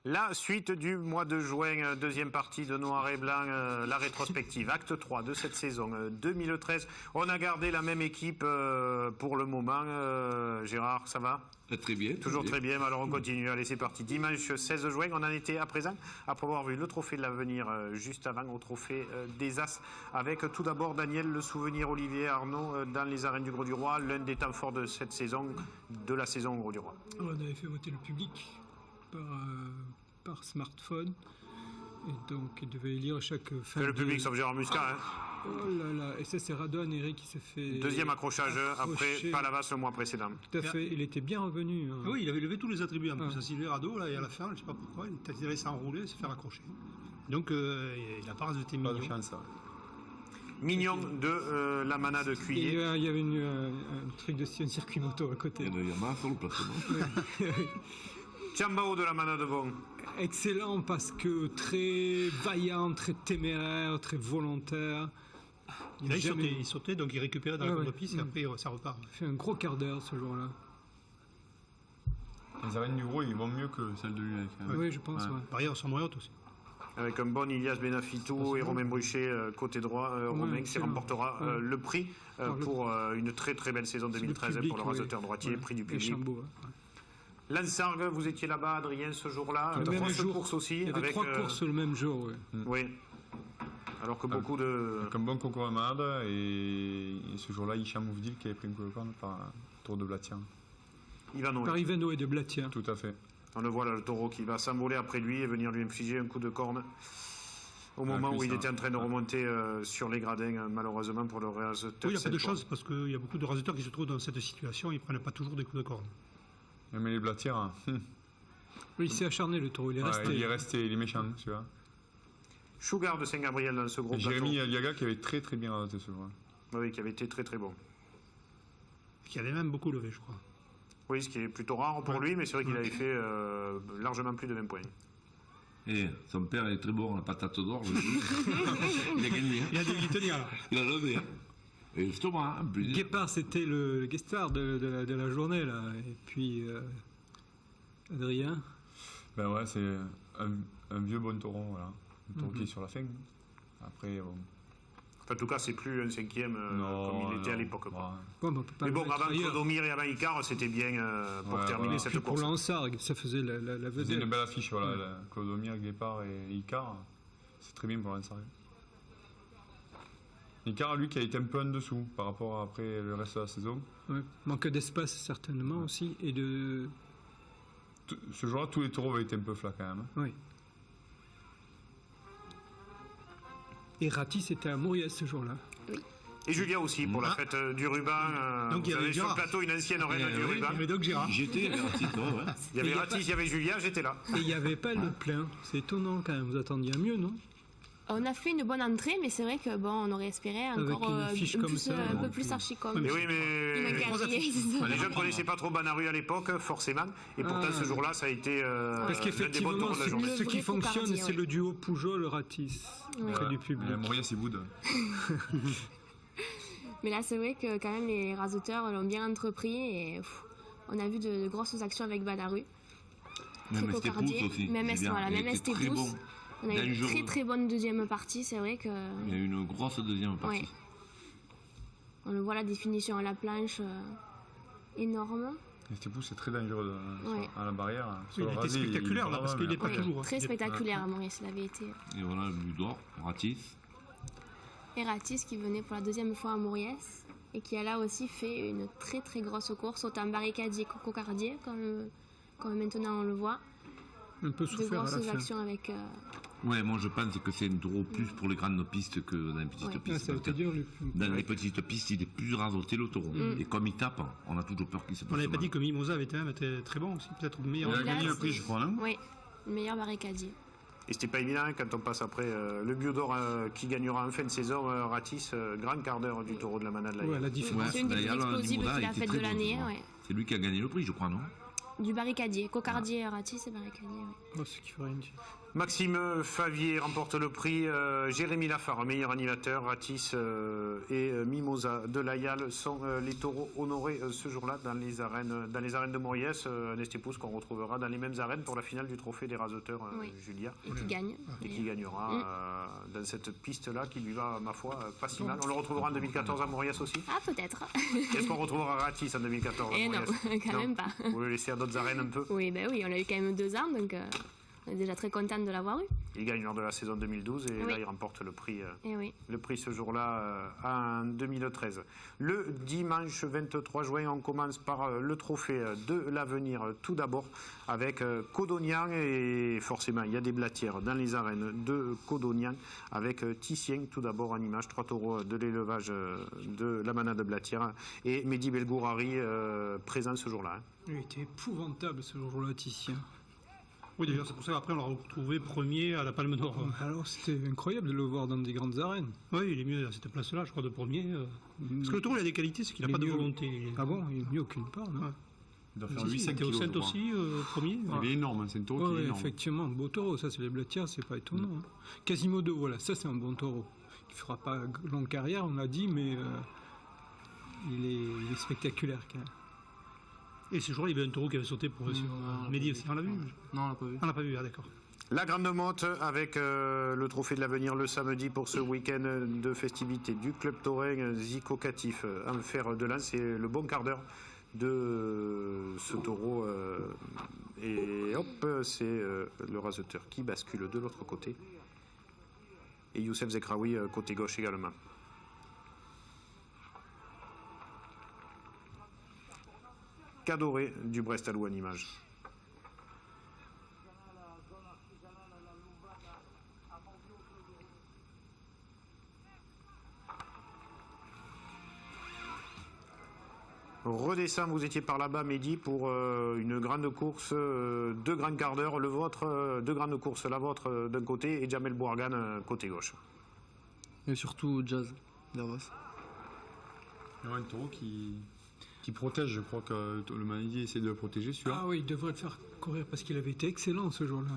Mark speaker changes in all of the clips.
Speaker 1: La suite du mois de juin, deuxième partie de Noir et Blanc, la rétrospective, acte 3 de cette saison 2013. On a gardé la même équipe pour le moment. Gérard, ça va ?
Speaker 2: Très bien.
Speaker 1: Toujours très bien, alors on continue. Allez, c'est parti. Dimanche 16 juin, on en était à présent, après avoir vu le trophée de l'avenir juste avant au trophée des As, avec tout d'abord Daniel, le souvenir Olivier Arnaud dans les arènes du Gros du Roi, l'un des temps forts de cette saison, de la saison au Gros du Roi.
Speaker 3: On avait fait voter le public par smartphone. Et donc, il devait élire chaque fin
Speaker 1: le public, sauf Gérard Muscat.
Speaker 3: Oh là là, et ça c'est Radouane Eric qui s'est fait...
Speaker 1: Deuxième accrochage après Palavas le mois précédent.
Speaker 3: Tout à fait, il était bien revenu.
Speaker 4: Ah oui, il avait levé tous les attributs en plus à Sylvain Rado, là, et à la fin, je ne sais pas pourquoi, il allait s'enrouler et se faire accrocher. Donc, il n'a pas rajouté Mignon.
Speaker 5: Pas de chance, ça.
Speaker 1: Mignon de la manade de Cuillet.
Speaker 3: Il y avait un truc de un circuit moto à côté.
Speaker 2: Il y a marre sur le placement.
Speaker 1: Ciambao de la manade de Bon.
Speaker 3: Excellent parce que très vaillant, très téméraire, très volontaire.
Speaker 4: Là, il sautait, donc il récupérait dans la contre-piste et après ça repart.
Speaker 3: Il fait un gros quart d'heure ce jour-là.
Speaker 5: Les arènes du Gros, ils vont mieux que celles de l'UNEC.
Speaker 3: Oui, je pense. Ouais.
Speaker 4: Par ailleurs, elles sont moins hautes aussi.
Speaker 1: Avec un bon Ilias Benafitou et Romain Bruchet côté droit. Romain qui remportera le prix pour une très très belle saison 2013 pour le raseteur droitier, prix du public. Lansargues, vous étiez là-bas, Adrien, ce jour-là. Grosse course aussi.
Speaker 3: Il y avait 3 courses le même jour.
Speaker 1: Oui. Alors que beaucoup de...
Speaker 5: Avec un bon concours de malade, et ce jour-là, Hicham Ouvdil qui avait pris une corne par Tour de Blatien.
Speaker 1: Par
Speaker 3: Ivanoé de Blatien.
Speaker 5: Tout à fait.
Speaker 1: On le voit là, le taureau qui va s'envoler après lui et venir lui infliger un coup de corne au moment où il était en train de remonter sur les gradins, malheureusement pour le raseteur.
Speaker 4: Oui, il y a pas de chance parce qu'il y a beaucoup de raseteurs qui se trouvent dans cette situation, ils ne prennent pas toujours des coups de corne.
Speaker 5: Mais les Blatiens...
Speaker 3: Oui, il s'est acharné le taureau, il est resté.
Speaker 5: Il est resté, il est méchant, celui-là.
Speaker 1: Sugar de Saint-Gabriel dans ce gros plateau.
Speaker 5: Jérémy Aliaga qui avait très très bien raté ce jour-là.
Speaker 1: Oui, qui avait été très très bon.
Speaker 4: Qui avait même beaucoup levé, je crois.
Speaker 1: Oui, ce qui est plutôt rare pour lui, mais c'est vrai qu'il avait fait largement plus de 20 points.
Speaker 2: Et son père est très bon, la patate d'or. Il a gagné.
Speaker 4: Il a dû y tenir là.
Speaker 2: Il a levé. Et justement, en plus.
Speaker 3: Guépard, c'était le guest star de la journée, là. Et puis, Adrien.
Speaker 5: Ben ouais, c'est un vieux bon taureau, voilà. Un taureau qui est sur la fin. Après, bon.
Speaker 1: En tout cas, c'est plus un cinquième comme il était à l'époque. Mais bon, avant Clodomir et avant Icar, c'était bien pour terminer cette course.
Speaker 3: Pour Lansargues, ça faisait la vedette.
Speaker 5: C'était une belle affiche, voilà. Clodomir, Guépard et Icar. C'est très bien pour Lansargues. Icar, lui, qui a été un peu en dessous par rapport à après le reste de la saison.
Speaker 3: Ouais. Manque d'espace, certainement, aussi. Et de...
Speaker 5: Ce jour-là, tous les taureaux avaient été un peu flat, quand même.
Speaker 3: Oui. Et Ratis était à Mauriès ce jour-là.
Speaker 6: Oui.
Speaker 1: Et Julia aussi, pour la fête du ruban.
Speaker 4: Donc, il y avait
Speaker 1: sur le plateau une ancienne reine du ruban.
Speaker 4: Il y avait donc Gérard.
Speaker 2: J'étais, il y avait Ratis, ouais.
Speaker 1: Il y avait Ratis, il y avait Julia, j'étais là.
Speaker 3: Et il n'y avait pas le plein. C'est étonnant quand même, vous attendiez un mieux, non ?
Speaker 6: On a fait une bonne entrée, mais c'est vrai que on aurait espéré encore un peu plus archi-com.
Speaker 1: Mais oui, mais
Speaker 6: les
Speaker 1: gens ne connaissaient pas trop Banaru à l'époque, forcément. Et pourtant, ce jour-là, ça a été
Speaker 3: parce qu'effectivement, ce qui fonctionne, c'est le duo Poujol-Ratis près du public.
Speaker 5: Mauriès et Boud.
Speaker 6: Mais là, c'est vrai que quand même, les raseteurs l'ont bien entrepris et on a vu de grosses actions avec Banaru.
Speaker 2: Même Estépousse aussi.
Speaker 6: Même Estépousse. On a eu une très très bonne deuxième partie, c'est vrai que...
Speaker 2: Il y a eu une grosse deuxième partie. Ouais.
Speaker 6: On le voit, la définition à la planche, énorme.
Speaker 5: Estépousse, c'est très dangereux à la barrière.
Speaker 4: Oui, il était spectaculaire là, parce qu'il n'est pas toujours...
Speaker 6: Très spectaculaire, Maurice, il avait été...
Speaker 2: Et voilà, le but d'or, Ratis.
Speaker 6: Et Ratis qui venait pour la deuxième fois à Mauriès et qui a là aussi fait une très très grosse course, autant barricadier que cocardier, comme maintenant on le voit.
Speaker 3: Un peu souffert à la fin.
Speaker 6: De grosses actions avec...
Speaker 2: Ouais, moi je pense que c'est un taureau plus pour les grandes pistes que dans les petites pistes. Dans les petites pistes, il est plus rasoté le taureau. Et comme il tape, on a toujours peur qu'il se passe.
Speaker 4: On n'avait pas dit que Mimosa avait été très bon aussi, peut-être meilleur.
Speaker 5: Il a gagné le prix, je crois, non ?
Speaker 6: Oui, le meilleur barricadier.
Speaker 1: Et c'était pas évident quand on passe après le Biodor qui gagnera en fin de saison, Ratis, grand quart d'heure du taureau de la manade.
Speaker 3: Ouais, la différence.
Speaker 6: C'est une des plus explosives qu'il a faites de l'année.
Speaker 2: C'est lui qui a gagné le prix, je crois, non ?
Speaker 6: Du barricadier, cocardier, Ratis et barricadier.
Speaker 3: Oh, c'est ce qui ferait une...
Speaker 1: Maxime Favier remporte le prix. Jérémy Lafare, meilleur animateur. Ratis et Mimosa de Layal sont les taureaux honorés ce jour-là dans les arènes de Moriès. Un Estépousse qu'on retrouvera dans les mêmes arènes pour la finale du trophée des raseteurs, Julia.
Speaker 6: Et qui gagne.
Speaker 1: Et qui gagnera dans cette piste-là qui lui va, ma foi, pas si mal. On le retrouvera en 2014 à Moriès aussi.
Speaker 6: Ah, peut-être.
Speaker 1: Est-ce qu'on retrouvera Ratis en 2014 à
Speaker 6: Et
Speaker 1: Moriès?
Speaker 6: non, quand même pas.
Speaker 1: Vous le laissez à d'autres arènes un peu?
Speaker 6: Oui, ben oui, on l'a eu quand même 2 ans, donc on est déjà très contente de l'avoir eu.
Speaker 1: Il gagne lors de la saison 2012 et là il remporte le prix, le prix ce jour-là en 2013. Le dimanche 23 juin, on commence par le trophée de l'avenir tout d'abord avec Codognan et forcément il y a des blatières dans les arènes de Codognan avec Tissien tout d'abord en image, 3 taureaux de l'élevage de la manade de Blatière et Mehdi Belgourari présent ce jour-là.
Speaker 3: Il était épouvantable ce jour-là, Tissien.
Speaker 4: Oui, d'ailleurs, c'est pour ça qu'après, on l'a retrouvé premier à la Palme d'Or.
Speaker 3: Alors, c'était incroyable de le voir dans des grandes arènes.
Speaker 4: Oui, il est mieux à cette place-là, je crois, de premier. Parce que le taureau, il a des qualités, c'est qu'il n'a pas de volonté.
Speaker 3: Ah bon, il n'est mieux aucune part, non?
Speaker 5: Il doit faire 800
Speaker 4: kilos.
Speaker 5: kilos.
Speaker 4: Au aussi, premier.
Speaker 5: Il est énorme, c'est un taureau qui est énorme.
Speaker 3: Effectivement, beau taureau, ça c'est les blatières, c'est pas étonnant. Quasimodo, voilà, ça c'est un bon taureau. Il fera pas longue carrière, on l'a dit, mais il est spectaculaire quand même.
Speaker 4: Et ce jour-là, il y avait un taureau qui avait sauté pour sur Mehdi aussi. On l'a vu?
Speaker 7: Non, on l'a pas vu.
Speaker 4: On l'a pas vu, ah d'accord.
Speaker 1: La Grande Motte avec le trophée de l'avenir le samedi pour ce week-end de festivités du club taurin Zico Catif en fer de lance. C'est le bon quart d'heure de ce taureau. Et hop, c'est le raseteur qui bascule de l'autre côté. Et Youssef Zekraoui côté gauche également. Cadoré du Brest à Loup en image. Redescend, vous étiez par là-bas, Mehdi, pour une grande course, 2 grands quarts d'heure, le vôtre, 2 grandes courses, la vôtre d'un côté et Jamel Bouargan côté gauche.
Speaker 7: Et surtout Jazz d'Hervas.
Speaker 5: Il y a un taureau qui protège, je crois que le Manidi essaie de le protéger, celui-là.
Speaker 3: Ah oui, il devrait le faire courir parce qu'il avait été excellent ce jour-là.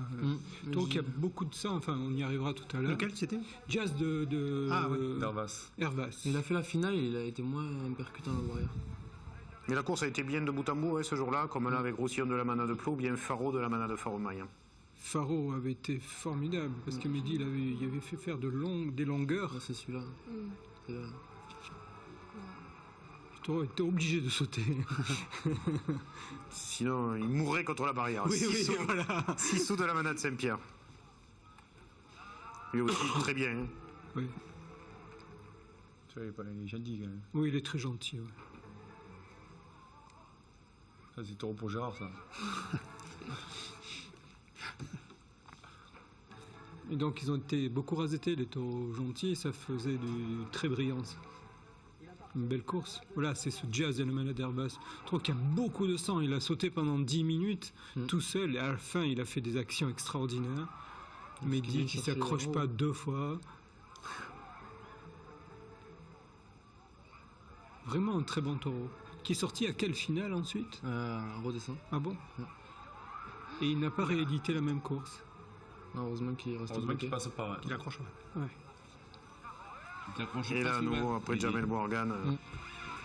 Speaker 3: Donc il y a beaucoup de sang, enfin on y arrivera tout à l'heure.
Speaker 4: Lequel c'était?
Speaker 3: Jazz
Speaker 5: d'Hervas.
Speaker 3: Hervas.
Speaker 7: Il a fait la finale et il a été moins percutant à l'arrière.
Speaker 1: Mais la course a été bien de bout en bout ce jour-là, comme là avec Roussillon de la manade de Plot, ou bien Faro de la manade de Faro-Maille.
Speaker 3: Faro avait été formidable parce que Mehdi il avait fait faire des longueurs.
Speaker 7: Ah, c'est celui-là.
Speaker 3: Tu aurais été obligé de sauter.
Speaker 1: Sinon, il mourrait contre la barrière.
Speaker 3: Oui, voilà.
Speaker 1: 6 sous de la manade Saint-Pierre. Lui aussi, très bien. Hein.
Speaker 3: Oui.
Speaker 5: Tu vois, il est gentil quand même.
Speaker 3: Oui, il est très gentil. Ouais.
Speaker 5: Ça, c'est taureau pour Gérard, ça.
Speaker 3: Et donc, ils ont été beaucoup rasetés, les taureaux gentils, et ça faisait du très brillance. Une belle course. Voilà, c'est ce Jazz et le manade d'Hervas. Je trouve qu'il y a beaucoup de sang. Il a sauté pendant 10 minutes, tout seul, et à la fin, il a fait des actions extraordinaires. Mehdi qui ne s'accroche pas 2 fois. Vraiment un très bon taureau. Qui est sorti à quelle finale ensuite?
Speaker 7: Redescend.
Speaker 3: Ah bon?
Speaker 7: Ouais.
Speaker 3: Et il n'a pas réédité la même course.
Speaker 7: Non, heureusement qu'il reste
Speaker 5: Heureusement
Speaker 7: bloqué.
Speaker 5: qu'il passe pas.
Speaker 4: Il accroche.
Speaker 3: Ouais.
Speaker 1: Et là, à nouveau, après Jamel Bouargan.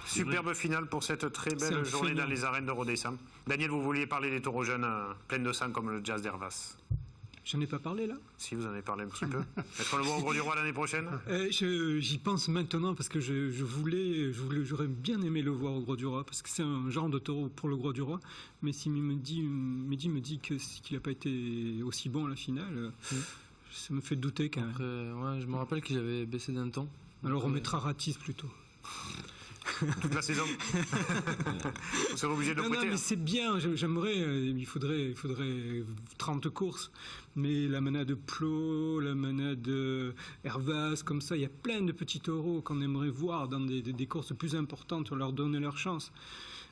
Speaker 1: Superbe finale pour cette très belle journée dans les arènes de Rodessin. Daniel, vous vouliez parler des taureaux jeunes pleins de sang comme le Jazz d'Hervas.
Speaker 3: J'en ai pas parlé là?
Speaker 1: Si, vous en avez parlé un petit peu. Est-ce qu'on le voit au Gros du Roi l'année prochaine?
Speaker 3: J'y pense maintenant parce que j'aurais bien aimé le voir au Gros du Roi parce que c'est un genre de taureau pour le Gros du Roi. Mais si Mehdi me dit qu'il n'a pas été aussi bon à la finale, ça me fait douter quand même.
Speaker 7: Après, ouais, je me rappelle qu'il avait baissé d'un temps.
Speaker 3: Alors on mettra Ratis plutôt.
Speaker 1: Toute la saison. Vous serez obligé de le prêter.
Speaker 3: Non, mais c'est bien, j'aimerais, il faudrait 30 courses, mais la manade Plot, la manade Hervas, comme ça, il y a plein de petits taureaux qu'on aimerait voir dans des courses plus importantes, on leur donner leur chance.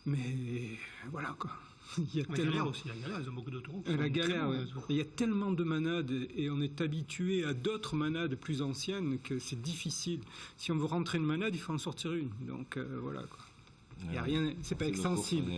Speaker 3: Mais voilà quoi. Il y a
Speaker 4: tellement... galère aussi, la galère, ils ont beaucoup de taureaux.
Speaker 3: La galère, ouais. Il y a tellement de manades et on est habitué à d'autres manades plus anciennes que c'est difficile. Si on veut rentrer une manade, il faut en sortir une. Donc voilà quoi. Il y a rien, c'est pas extensible.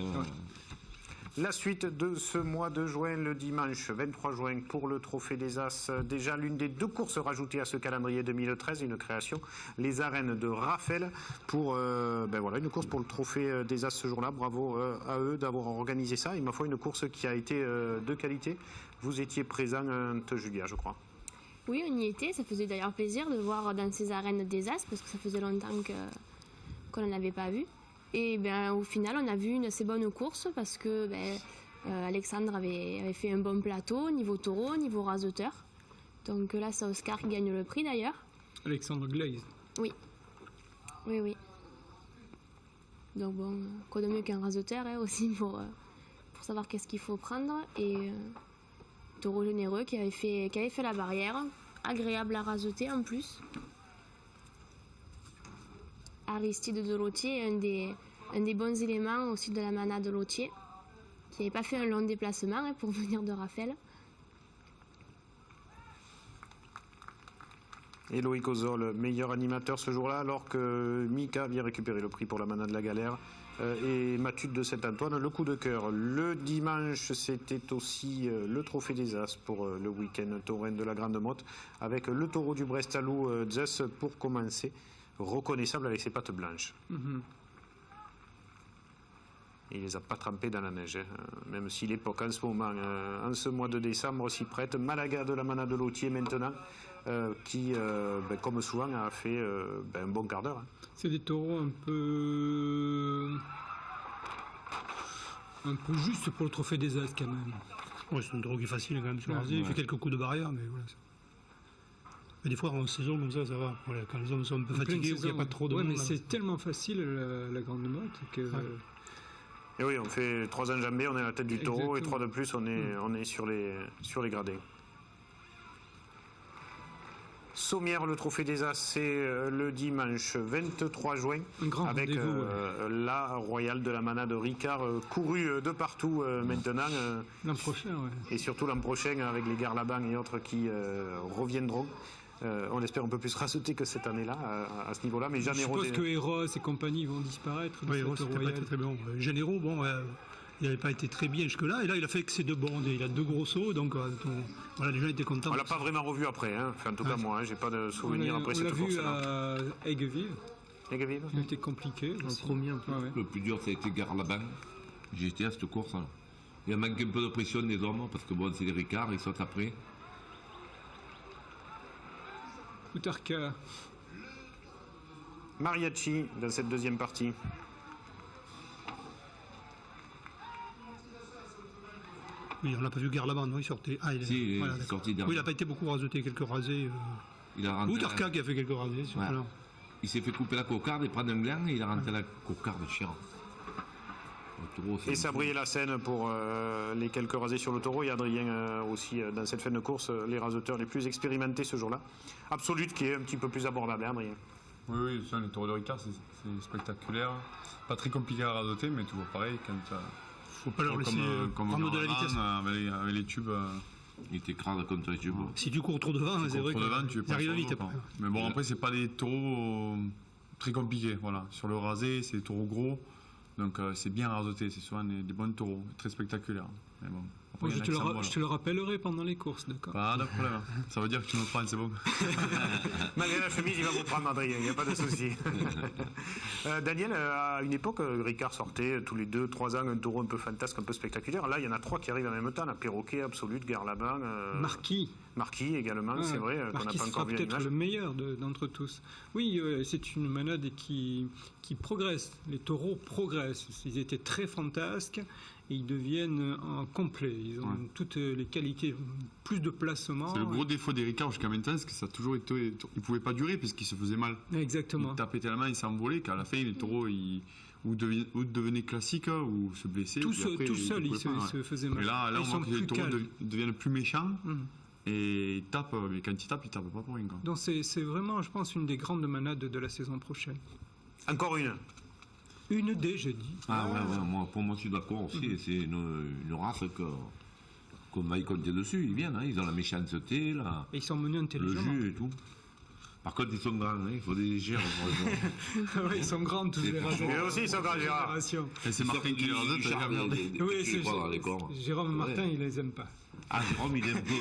Speaker 1: La suite de ce mois de juin, le dimanche 23 juin, pour le Trophée des As. Déjà l'une des 2 courses rajoutées à ce calendrier 2013, une création, les arènes de Raphaël, pour voilà, une course pour le Trophée des As ce jour-là. Bravo à eux d'avoir organisé ça. Et ma foi, une course qui a été de qualité. Vous étiez présent, Julia, je crois.
Speaker 6: Oui, on y était. Ça faisait d'ailleurs plaisir de voir dans ces arènes des As, parce que ça faisait longtemps qu'on n'en avait pas vu. Et au final, on a vu une assez bonne course parce que Alexandre avait fait un bon plateau, niveau taureau, niveau raseteur. Donc là, c'est Oscar qui gagne le prix d'ailleurs.
Speaker 3: Alexandre Glaze.
Speaker 6: Oui. Oui. Donc bon, quoi de mieux qu'un raseteur aussi pour savoir qu'est-ce qu'il faut prendre. Et taureau généreux qui avait fait la barrière, agréable à raseter en plus. Aristide de Lautier, un des bons éléments aussi de la manade de Lautier, qui n'avait pas fait un long déplacement pour venir de Raphaël.
Speaker 1: Et Loïc Ozol, meilleur animateur ce jour-là, alors que Mika vient récupérer le prix pour la manade de la galère. Et Mathude de Saint-Antoine, le coup de cœur. Le dimanche, c'était aussi le Trophée des As pour le week-end taurin de la Grande Motte, avec le taureau du Brestalou Zeus pour commencer. Reconnaissable avec ses pattes blanches. Il les a pas trempées dans la neige, même si l'époque en ce moment, en ce mois de décembre, s'y prête. Malaga de la manade de Lautier maintenant, qui, comme souvent, a fait un bon quart d'heure.
Speaker 3: C'est des taureaux un peu juste pour le Trophée des As quand même.
Speaker 4: Ouais, c'est un taureau qui est facile quand même sur rasé. Il fait quelques coups de barrière, mais voilà. Mais des fois, en saison, comme ça va. Voilà, quand les hommes sont un peu fatigués ou qu'il n'y a pas trop de monde.
Speaker 3: Mais c'est tellement facile, la Grande Motte, que...
Speaker 1: Ouais. Et oui, on fait 3 enjambées, on est à la tête du taureau, et 3 de plus, on est sur les gradés. Sommière, le Trophée des As, c'est le dimanche 23 juin, avec la royale de la manade Ricard, courue de partout maintenant.
Speaker 3: L'an prochain, oui.
Speaker 1: Et surtout l'an prochain, avec les Garlaban et autres qui reviendront. On espère un peu plus racheter que cette année-là, à ce niveau-là. Mais
Speaker 3: je suppose que Eros et compagnie vont disparaître.
Speaker 4: Oui, Eros, c'était pas très bon. Généraux, il n'avait pas été très bien jusque-là. Et là, il a fait que ses 2 bondes. Il a 2 gros sauts, donc voilà, les gens étaient contents.
Speaker 1: On l'a pas vraiment revu après, hein. Enfin, en tout cas moi, j'ai pas de souvenir après cette course-là.
Speaker 3: On l'a vu à Aiguevive.
Speaker 1: Aiguevive.
Speaker 3: C'était compliqué.
Speaker 7: Le premier un peu.
Speaker 2: Le plus dur, ça a été Garlaban. J'ai été à cette course. Hein. Il a manqué un peu de pression des hommes, parce que c'est des Ricards, ils sautent après.
Speaker 3: Outarka.
Speaker 1: Mariachi dans cette deuxième partie.
Speaker 4: Oui, on n'a pas vu Garlaban, non, il sortait. Ah, il
Speaker 2: est sorti derrière.
Speaker 4: Oui, il n'a pas été beaucoup raseté, quelques rasés. Outarka qui a fait quelques rasés.
Speaker 2: Il s'est fait couper la cocarde et prendre un gland et il a rentré la cocarde Chiran.
Speaker 1: Et Sabrier la scène pour les quelques rasés sur le taureau. Il y a Adrien aussi dans cette fin de course, les raseteurs les plus expérimentés ce jour-là. Absolute qui est un petit peu plus abordable, hein, Adrien.
Speaker 5: Oui, les taureaux de Ricard, c'est spectaculaire. Pas très compliqué à raseter, mais toujours pareil.
Speaker 4: Faut pas leur laisser prendre de la vitesse.
Speaker 5: Avec les tubes.
Speaker 2: Il t'écrase contre les tubes.
Speaker 4: Si tu cours trop devant, c'est vrai que arrive vite.
Speaker 5: Mais bon, après, c'est pas des taureaux très compliqués. Voilà. Sur le rasé, c'est des taureaux gros. Donc c'est bien raseté, c'est souvent des bons taureaux, très spectaculaires. Mais bon, après,
Speaker 3: je te le rappellerai pendant les courses, d'accord.
Speaker 5: Pas de problème. Ça veut dire que tu me prends, c'est bon.
Speaker 1: Malgré la chemise, il va vous prendre, Adrien, il n'y a pas de souci. Daniel, à une époque, Ricard sortait tous les 2-3 ans un taureau un peu fantasque, un peu spectaculaire. Là, il y en a 3 qui arrivent en même temps, la Perroquet, Absolute, Garlaban. Marquis également, c'est vrai, qu'on n'a pas encore vu à l'image.
Speaker 3: Peut-être le meilleur d'entre tous. Oui, c'est une manade qui progresse. Les taureaux progressent. Ils étaient très fantasques et ils deviennent complets. Ils ont toutes les qualités, plus de placement.
Speaker 5: C'est le gros défaut des Ricards jusqu'à maintenant, c'est que ça a toujours été. Ils ne pouvaient pas durer parce qu'ils se faisaient mal.
Speaker 3: Exactement.
Speaker 5: Ils tapaient tellement, ils s'envolaient qu'à la fin, les taureaux, ou devenaient classiques ou se blessaient.
Speaker 3: Tout seul, ils se faisaient mal.
Speaker 5: Et là on voit que les taureaux deviennent plus méchants. Et ils tapent, mais quand ils tapent pas pour rien.
Speaker 3: Donc c'est vraiment, je pense, une des grandes manades de la saison prochaine.
Speaker 1: Encore une.
Speaker 3: Une des, j'ai dit.
Speaker 2: Pour moi, je suis d'accord aussi. C'est une race qu'on va y compter dessus. Ils viennent, ils ont la méchanceté,
Speaker 3: et ils sont menés intelligemment.
Speaker 2: Le jus et tout. Par contre, ils sont grands, hein, il faut des légères.
Speaker 3: Ouais, ils sont grands tous les rasés.
Speaker 1: Et aussi, ils sont grands, Gérard.
Speaker 5: Et c'est Martin qui les rasote, t'as qu'à regarder.
Speaker 3: Oui, c'est
Speaker 2: dans les corps.
Speaker 3: Jérôme Martin, il les aime pas.
Speaker 2: Ah, Jérôme, il est un peu.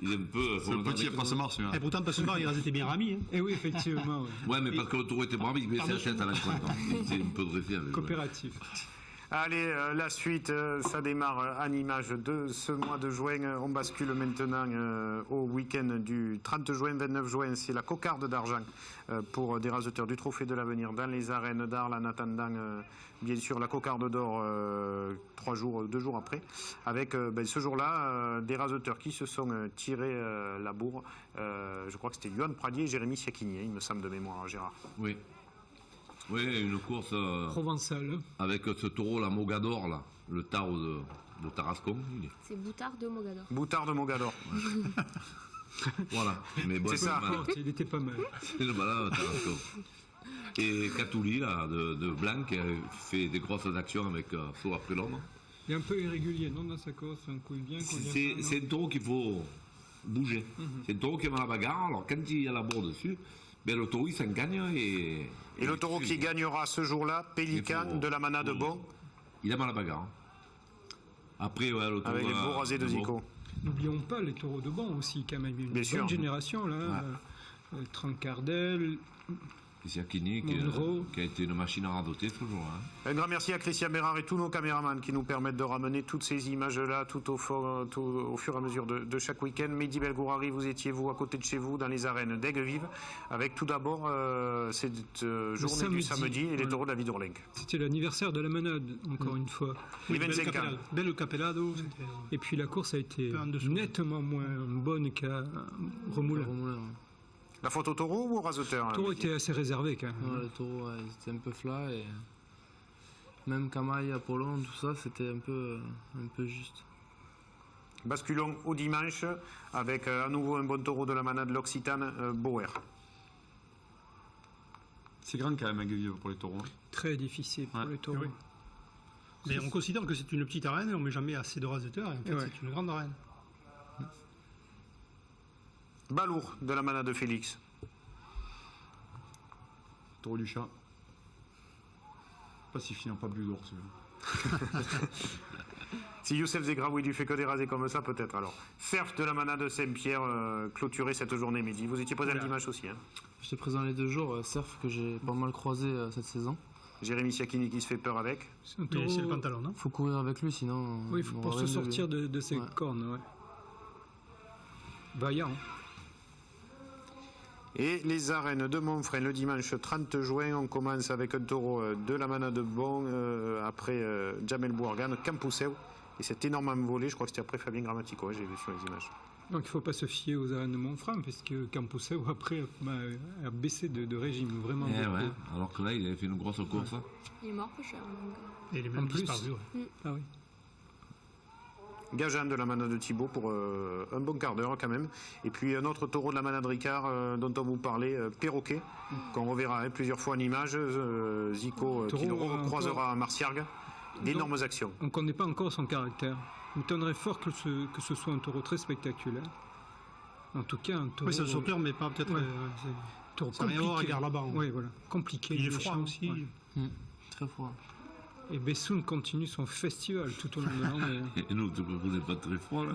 Speaker 2: Il est un peu.
Speaker 5: C'est le petit Passe-Mort, celui-là.
Speaker 4: Et pourtant, Passe-Mort, il était bien rami. Hein.
Speaker 3: Et oui, effectivement, ouais.
Speaker 2: Ouais, mais parce que le taureau était brave, il mettait la tête à la croix. C'est un peu dressé avec.
Speaker 3: Coopératif.
Speaker 1: Allez, la suite, ça démarre en image de ce mois de juin. On bascule maintenant au week-end du 30 juin, 29 juin. C'est la cocarde d'argent pour des raseteurs du Trophée de l'Avenir dans les arènes d'Arles, en attendant bien sûr la cocarde d'or 2 jours après. Avec ce jour-là, des raseteurs qui se sont tirés la bourre. Je crois que c'était Yoann Pradier et Jérémy Siakini, il me semble de mémoire, Gérard.
Speaker 2: Oui. Oui, une course
Speaker 3: Provençal.
Speaker 2: avec ce taureau, la Mogador, là, le tarot de Tarascon.
Speaker 6: C'est Boutard de Mogador.
Speaker 1: Boutard de Mogador.
Speaker 2: Voilà. Mais bon,
Speaker 1: C'est ça.
Speaker 3: Il était pas mal.
Speaker 2: C'est le malade de Tarascon. Et Catouli, là, de Blanc, qui a fait des grosses actions avec Saut après l'homme.
Speaker 3: Il est un peu irrégulier, non, dans sa course, un coup bien.
Speaker 2: C'est un taureau qu'il faut bouger. C'est un taureau qui aime la bagarre. Alors, quand il y a la bourre dessus, ben, le taureau, il s'en gagne. Et
Speaker 1: le taureau qui gagnera ce jour-là, Pélican de la Mana de Bon.
Speaker 2: Il aime la bagarre. Après, ouais, le taureau.
Speaker 1: Avec les beaux rasés de Zico.
Speaker 3: N'oublions pas les taureaux de banc aussi, quand même. Une
Speaker 1: Bien sûr.
Speaker 3: bonne génération, là. Trancardel.
Speaker 2: Et Siakini, qui a été une machine à radoter toujours. Hein.
Speaker 1: Un grand merci à Christian Bérard et tous nos caméramans qui nous permettent de ramener toutes ces images-là tout au fur et à mesure de chaque week-end. Mehdi Belgourari, vous étiez, vous, à côté de chez vous, dans les arènes d'Aigues-Vives, avec tout d'abord cette journée du samedi et les taureaux de la Vidorlenc.
Speaker 3: C'était l'anniversaire de la Manade, encore une fois.
Speaker 1: Les 25 ans.
Speaker 4: Belle Capellado.
Speaker 3: Et puis la course a été nettement moins bonne qu'à Remoulin.
Speaker 1: La faute au taureau ou au raseteur?
Speaker 3: Le taureau était assez réservé quand même.
Speaker 7: Ouais, le taureau, ouais, c'était un peu flat et même Camaille, Apollon, tout ça, c'était un peu juste.
Speaker 1: Basculons au dimanche avec à nouveau un bon taureau de la Manade, l'Occitane, Bauer.
Speaker 5: C'est grand quand même à Guevieux pour les taureaux.
Speaker 3: Très difficile pour les taureaux.
Speaker 4: Oui. Mais on considère que c'est une petite arène et on ne met jamais assez de raseteurs. Et en fait, c'est une grande arène.
Speaker 1: Balourd de la Manade de Félix.
Speaker 5: Taureau du chat. Pas si fin, pas plus lourd celui-là.
Speaker 1: Si Youssef Zegraoui lui fait que des rasés comme ça, peut-être alors. Cerf de la Manade de Saint-Pierre clôturer cette journée midi. Vous étiez présent le dimanche aussi. Hein.
Speaker 7: J'étais présent les 2 jours. Cerf que j'ai pas mal croisé cette saison.
Speaker 1: Jérémy Siakini qui se fait peur avec.
Speaker 3: C'est un taureau...
Speaker 4: le pantalon, non?
Speaker 7: Faut courir avec lui, sinon.
Speaker 3: Oui, il faut pour se sortir de ses cornes. Ouais. Vaillant.
Speaker 1: Et les arènes de Montfrain le dimanche 30 juin, on commence avec un taureau de la Manade de Bon, après Jamel Bouargan, Campousseau, et cet énorme volé, je crois que c'était après Fabien Grammatico, j'ai vu sur les images.
Speaker 3: Donc il ne faut pas se fier aux arènes de Montfrain, puisque Campousseau après a baissé de régime, vraiment.
Speaker 2: Ouais. Alors que là, il avait fait une grosse course.
Speaker 6: Il est mort peu cher. Donc...
Speaker 4: Et il est même disparu.
Speaker 3: Ah oui.
Speaker 1: Gajan de la Manade de Thibaut pour un bon quart d'heure quand même. Et puis un autre taureau de la Manade Ricard dont on vous parlait, Perroquet, qu'on reverra plusieurs fois en image. Zico qui le recroisera à Marciargues. D'énormes actions.
Speaker 3: On ne connaît pas encore son caractère. Il m'étonnerait fort que ce soit un taureau très spectaculaire. En tout cas, un taureau...
Speaker 4: Oui, c'est un sauteur, mais pas peut-être...
Speaker 3: taureau
Speaker 4: ça n'a rien à voir, regarde là-bas.
Speaker 3: Oui, voilà. Compliqué.
Speaker 4: Il est froid aussi.
Speaker 3: Ouais.
Speaker 7: Très froid.
Speaker 3: Et Bessoun continue son festival tout au long de l'année.
Speaker 2: Et nous, vous n'êtes pas très froid, là.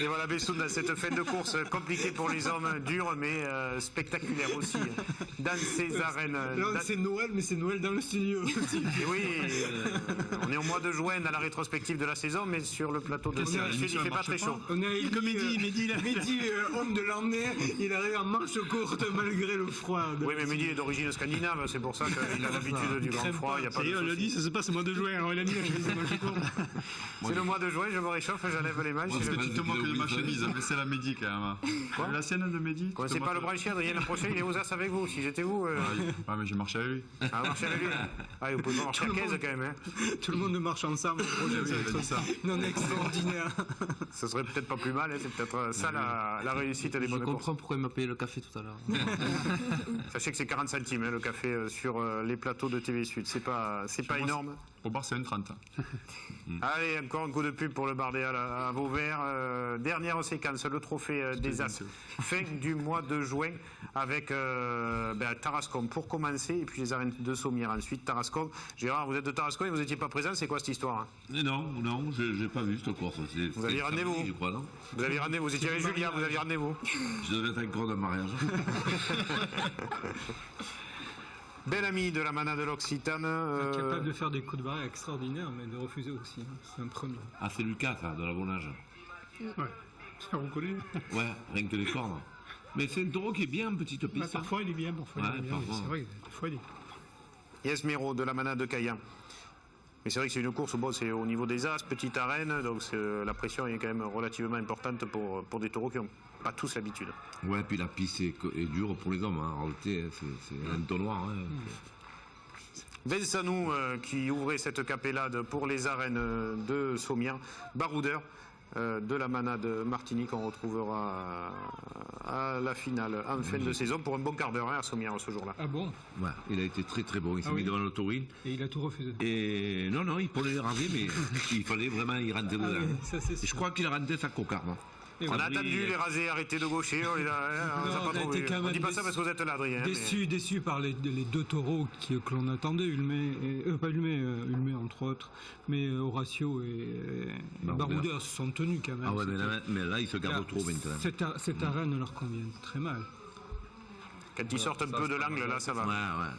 Speaker 1: Et voilà Bessoun dans cette fin de course compliquée pour les hommes, dure mais spectaculaire aussi. Dans ces arènes.
Speaker 3: Là, c'est Noël, mais c'est Noël dans le studio aussi.
Speaker 1: Et oui, on est au mois de juin dans la rétrospective de la saison, mais sur le plateau de Serge, il ne fait pas très chaud.
Speaker 3: On a Mehdi, homme de l'année, il arrive en marche courte malgré le froid.
Speaker 1: Oui, mais Mehdi est d'origine scandinave, c'est pour ça qu'il a l'habitude du grand froid. Il y a pas de
Speaker 4: on l'a dit, ça se passe au mois de juin. Il a dit,
Speaker 1: c'est le mois de juin, je me réchauffe, j'enlève les manches.
Speaker 5: Tu te moques de ma chemise, mais c'est la Mehdi quand même.
Speaker 1: Quoi?
Speaker 5: La sienne de Mehdi.
Speaker 1: C'est pas le branchier, Adrien, le prochain, il est aux As avec vous. Si j'étais vous.
Speaker 5: Ah, mais j'ai marché avec lui.
Speaker 1: Ah, marcher avec lui. Ah, vous pouvez pas marcher à 15 quand même. Hein.
Speaker 3: Tout le monde marche ensemble. Non extraordinaire.
Speaker 1: Ce serait peut-être pas plus mal, hein. C'est peut-être ça la réussite des bonnes courses.
Speaker 7: Je comprends pourquoi il m'a payé le café tout à l'heure.
Speaker 1: Sachez que c'est 45 50 centimes le café sur les plateaux de TV Sud. C'est pas énorme.
Speaker 5: Au bar, c'est 1,30.
Speaker 1: Allez, encore un coup de pub pour le Bardéal à Vauvert. Dernière séquence, le trophée des As. Fin du mois de juin avec Tarascon pour commencer et puis les arènes de Sommières ensuite. Tarascon. Gérard, vous êtes de Tarascon et vous n'étiez pas présent. C'est quoi cette histoire?
Speaker 2: Non, je n'ai pas vu cette course.
Speaker 1: Vous aviez rendez-vous?
Speaker 2: Je crois, non?
Speaker 1: Vous aviez rendez-vous. Vous étiez avec Julien, vous aviez rendez-vous.
Speaker 2: Je devais être encore d'un mariage.
Speaker 1: Bel ami de la manade de l'Occitane.
Speaker 3: Capable de faire des coups de barre extraordinaires, mais de refuser aussi. C'est un premier.
Speaker 2: Ah, c'est Lucas, ça, de la Bonnage.
Speaker 4: Ouais, ça on connaît.
Speaker 2: Ouais, rien que les cornes. Mais c'est un taureau qui est bien en petite piste.
Speaker 4: Ouais, parfois il est bien, parfois il est bien.
Speaker 2: Parfois.
Speaker 4: C'est vrai, parfois il est.
Speaker 1: Yesmero de la manade de Caillan. Mais c'est vrai que c'est une course où c'est au niveau des As, petite arène, donc la pression est quand même relativement importante pour des taureaux qui n'ont pas tous l'habitude.
Speaker 2: Ouais, puis la piste est dure pour les hommes, hein. En réalité, c'est un tonnoir. Hein.
Speaker 1: Vensanou qui ouvrait cette capellade pour les arènes de Sommières. Baroudeur de la manade Martinique, on retrouvera à la finale en fin de saison pour un bon quart d'heure à Sommières ce jour-là.
Speaker 3: Ah bon?
Speaker 2: Ouais, il a été très très bon. Il s'est mis devant l'autoril.
Speaker 3: Et il a tout refusé.
Speaker 2: Et non, il pouvait les raser, mais il fallait vraiment y rentrer dedans.
Speaker 3: Oui, ça, c'est
Speaker 2: Et je
Speaker 3: sûr.
Speaker 2: crois qu'il a rentré sa cocarde.
Speaker 1: On a attendu les raser, arrêter de gaucher. On ne dit pas ça parce que vous êtes là, Adrien.
Speaker 3: Déçu par les deux taureaux que l'on attendait, Ulmé entre autres, mais Horacio et Baroudeur se sont tenus quand même.
Speaker 2: Ah ouais, mais là, il se garde trop maintenant.
Speaker 3: Cette arène leur convient très mal.
Speaker 1: Quand ils sortent un peu de l'angle, là, ça va.
Speaker 2: Ouais.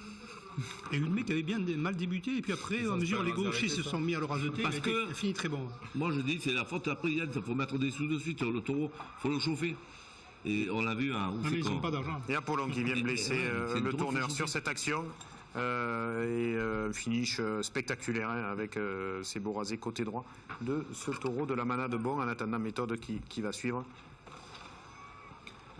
Speaker 4: Et une mec avait bien mal débuté, et puis après, à mesure les gauchers se sont mis à le raseter,
Speaker 2: Parce que
Speaker 4: il finit très bon.
Speaker 2: Moi, je dis, c'est la faute après, il faut mettre des sous de suite. Le taureau, il faut le chauffer. Et on l'a vu, hein.
Speaker 4: Mais ils n'ont pas d'argent.
Speaker 1: Et Apollon qui vient blesser le tourneur sur cette action. Et finish spectaculaire avec ces beaux rasés côté droit de ce taureau de la manade bon en attendant méthode qui va suivre.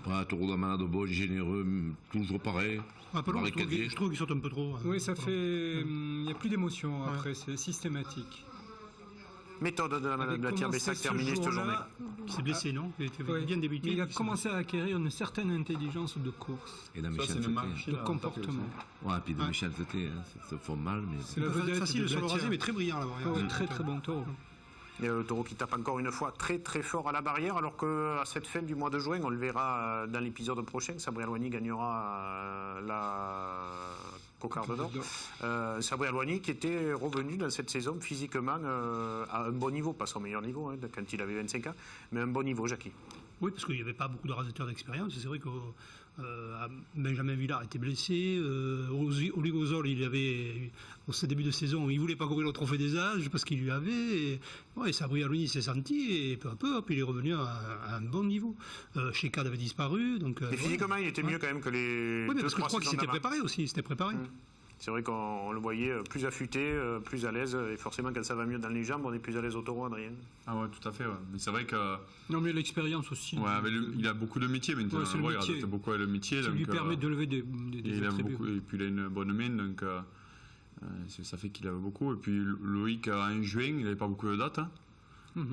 Speaker 2: Ouais, taureau de la manade bon, généreux, toujours pareil.
Speaker 4: Apollon, je trouve qu'il saute un peu trop.
Speaker 3: Oui, ça fait. Il n'y a plus d'émotion après, c'est systématique.
Speaker 1: Méthode de la manade de la Tire-Bessac terminée cette journée.
Speaker 4: Il s'est blessé, non? Il était bien débuté.
Speaker 3: Il a commencé à acquérir une certaine intelligence de course.
Speaker 2: Et la méchanceté.
Speaker 3: De comportement.
Speaker 2: Ouais, puis de méchanceté, ça fait mal. Mais
Speaker 3: c'est la vedette
Speaker 4: facile sur le rasé, mais très brillant à la barrière.
Speaker 3: Très bon taureau.
Speaker 1: Et le taureau qui tape encore une fois très très fort à la barrière, alors qu'à cette fin du mois de juin, on le verra dans l'épisode prochain, Sabri Alouani gagnera la cocarde d'or. Sabri Alouani qui était revenu dans cette saison physiquement à un bon niveau, pas son meilleur niveau quand il avait 25 ans, mais un bon niveau, Jackie.
Speaker 4: Oui, parce qu'il n'y avait pas beaucoup de raseteurs d'expérience. C'est vrai que Benjamin Villard était blessé. Oligozol, il avait, au début de saison, il ne voulait pas courir le trophée des As, parce qu'il lui avait. Et Sabri Alouani s'est senti, et peu à peu, il est revenu à un bon niveau. Shekad avait disparu. Donc,
Speaker 1: mais physiquement, il était mieux quand même que les.
Speaker 4: Oui, mais parce que je crois qu'il s'était préparé aussi.
Speaker 1: C'est vrai qu'on le voyait plus affûté, plus à l'aise, et forcément quand ça va mieux dans les jambes, on est plus à l'aise au taureau, Adrien.
Speaker 5: Ah ouais, tout à fait, ouais. Mais c'est vrai que...
Speaker 3: Non, mais l'expérience aussi.
Speaker 5: Ouais, il a beaucoup de métiers maintenant, il reste beaucoup le métier.
Speaker 3: Ça lui permet de lever des attributs.
Speaker 5: Et puis il a une bonne main, donc ça fait qu'il a beaucoup. Et puis Loïc, en juin, il n'avait pas beaucoup de dates. Hein.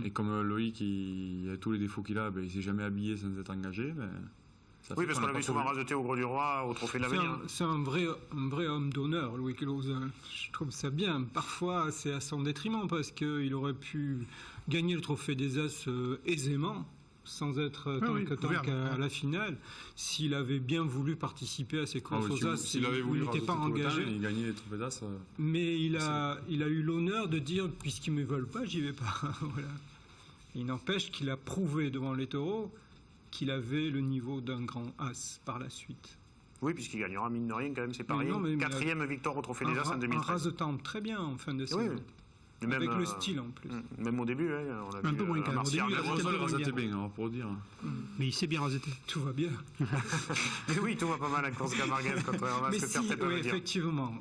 Speaker 5: Et comme Loïc, il a tous les défauts qu'il a, il ne s'est jamais habillé sans être engagé.
Speaker 1: Oui, parce qu'on l'a vu souvent raseté au Gros du Roi, au Trophée de l'Avenir.
Speaker 3: C'est un vrai homme d'honneur, Louis Close. Je trouve ça bien. Parfois, c'est à son détriment, parce qu'il aurait pu gagner le Trophée des As aisément, sans être tant qu'à la finale, s'il avait bien voulu participer à ces courses aux As, il n'était pas engagé.
Speaker 5: Il gagnait les Trophées d'As.
Speaker 3: Mais il a eu l'honneur de dire, puisqu'ils ne me veulent pas, j'y vais pas. Voilà. Il n'empêche qu'il a prouvé devant les taureaux qu'il avait le niveau d'un grand As par la suite.
Speaker 1: Oui, puisqu'il gagnera mine de rien quand même, c'est pareil. 4e victoire au Trophée des As en 2013.
Speaker 3: En rasetant très bien en fin de saison.
Speaker 1: Oui.
Speaker 3: Avec le style en plus.
Speaker 1: Même au début, on a
Speaker 4: un peu moins calme. Au début,
Speaker 5: il rasetait bien, pour dire.
Speaker 4: Mais il s'est bien raseté.
Speaker 3: Tout va bien.
Speaker 1: Mais oui, tout va pas mal à course Camarguez, contrairement à ce que certains peuvent dire.
Speaker 3: Effectivement.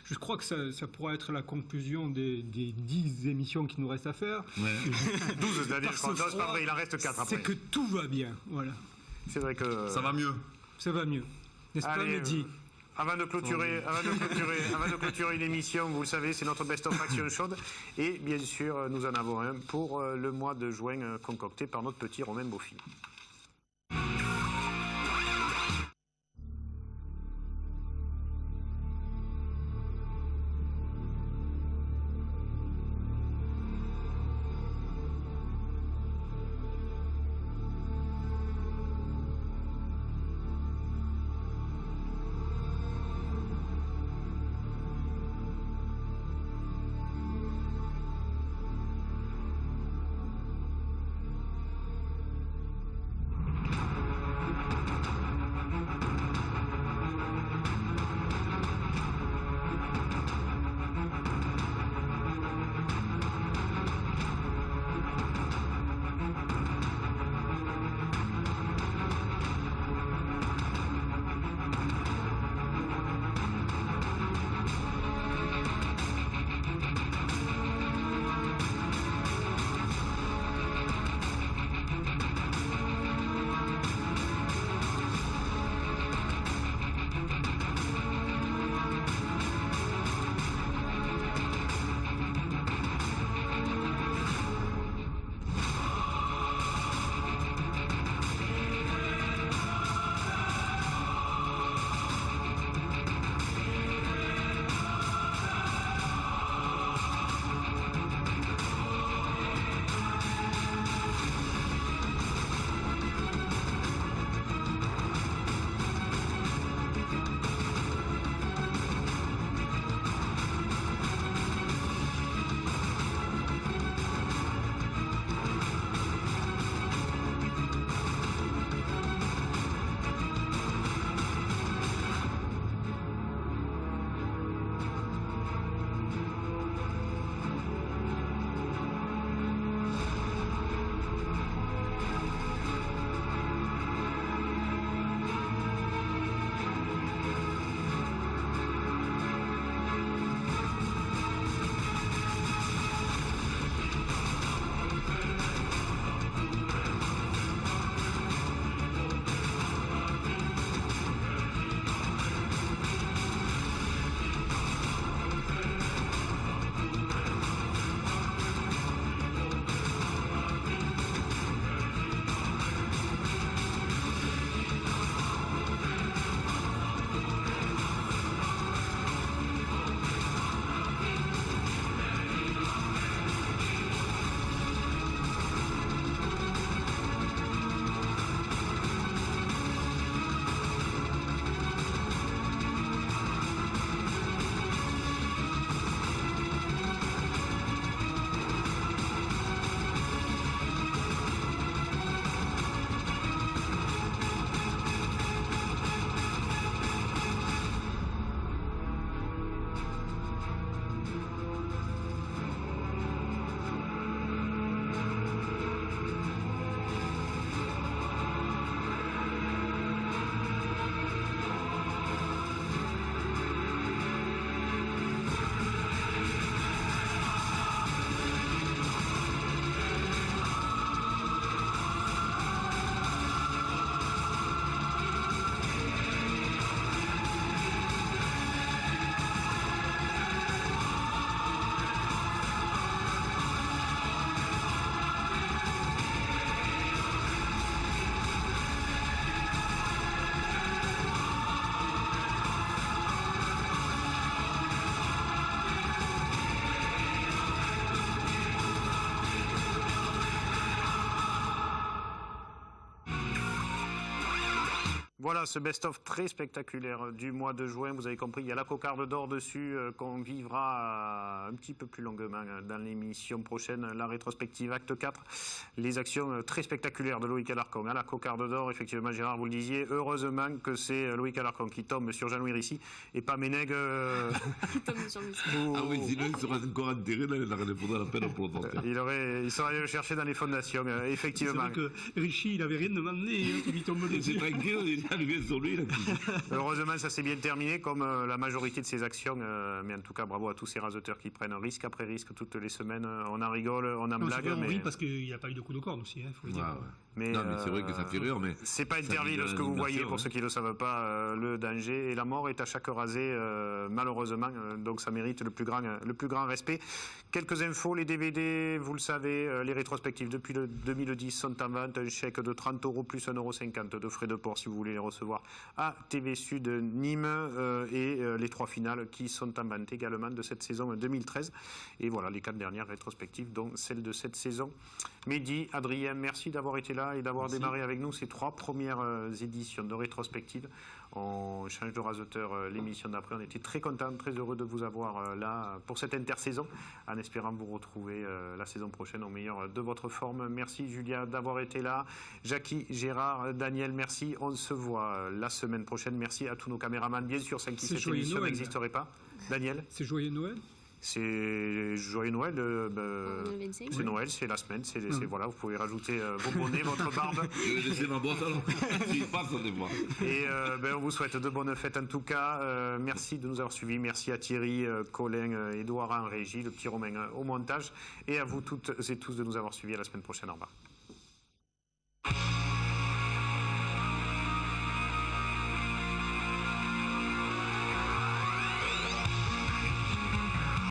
Speaker 3: Je crois que ça pourra être la conclusion des 10 émissions qui nous restent à faire.
Speaker 1: Ouais. 12, c'est-à-dire, je crois. Non, c'est pas vrai, il en reste 4 après.
Speaker 3: C'est que tout va bien. Voilà.
Speaker 1: C'est vrai que.
Speaker 5: Ça va mieux.
Speaker 3: Ça va mieux. N'est-ce pas, Mehdi?
Speaker 1: Avant de clôturer une émission, vous le savez, c'est notre Best of Action chaude. Et bien sûr, nous en avons un pour le mois de juin concocté par notre petit Romain Beaufils. Voilà ce best-of très spectaculaire du mois de juin. Vous avez compris, il y a la cocarde d'or dessus qu'on vivra un petit peu plus longuement dans l'émission prochaine, la rétrospective Acte 4. Les actions très spectaculaires de Loïc Alarcon à la cocarde d'or. Effectivement, Gérard, vous le disiez, heureusement que c'est Loïc Alarcon qui tombe sur Jean-Louis Rissy et pas Ménègue.
Speaker 6: Qui tombe sur Muscat.
Speaker 2: Ah oui, sinon il serait encore enterré, là, il aurait faudrait la peine pour le
Speaker 1: Il serait allé le chercher dans les fondations, effectivement.
Speaker 4: C'est vrai que Richie, il avait rien demandé, il lui tombe dessus.
Speaker 2: C'est tranquille, il est arrivé sur lui.
Speaker 1: Heureusement, ça s'est bien terminé, comme la majorité de ces actions. Mais en tout cas, bravo à tous ces raseteurs qui prennent risque après risque toutes les semaines. On en rigole, on en blague.
Speaker 4: On rit parce qu'il n'y a pas eu de coup de corne aussi, il faut le dire.
Speaker 2: Ouais. Mais c'est vrai que ça fait rire, mais
Speaker 1: c'est pas Interville ce que vous voyez pour ceux qui ne le savent pas. Le danger et la mort est à chaque rasé, malheureusement. Donc ça mérite le plus grand respect. Quelques infos, les DVD, vous le savez, les rétrospectives depuis le 2010 sont en vente. Un chèque de 30 € plus 1,50 € de frais de port si vous voulez les recevoir à TV Sud Nîmes et les 3 finales qui sont en vente également de cette saison 2013. Et voilà les 4 dernières rétrospectives, dont celle de cette saison. Mehdi, Adrien, merci d'avoir été là et d'avoir démarré avec nous ces 3 premières éditions de rétrospective. On change de raseteur l'émission d'après. On était très contents, très heureux de vous avoir là pour cette intersaison, en espérant vous retrouver la saison prochaine au meilleur de votre forme. Merci Julia d'avoir été là. Jackie, Gérard, Daniel, merci. On se voit la semaine prochaine. Merci à tous nos caméramans. Bien sûr, sans qui cette émission n'existerait pas. Daniel ?
Speaker 3: C'est joyeux Noël ?
Speaker 1: C'est joyeux Noël, c'est Noël, c'est la semaine, voilà, vous pouvez rajouter vos bonnets, votre barbe.
Speaker 2: Je vais laisser ma boîte alors, s'il passe, on les voit.
Speaker 1: Et on vous souhaite de bonnes fêtes en tout cas. Merci de nous avoir suivis, merci à Thierry, Colin, Édouard en régie, le petit Romain au montage, et à vous toutes et tous de nous avoir suivis. À la semaine prochaine, au revoir.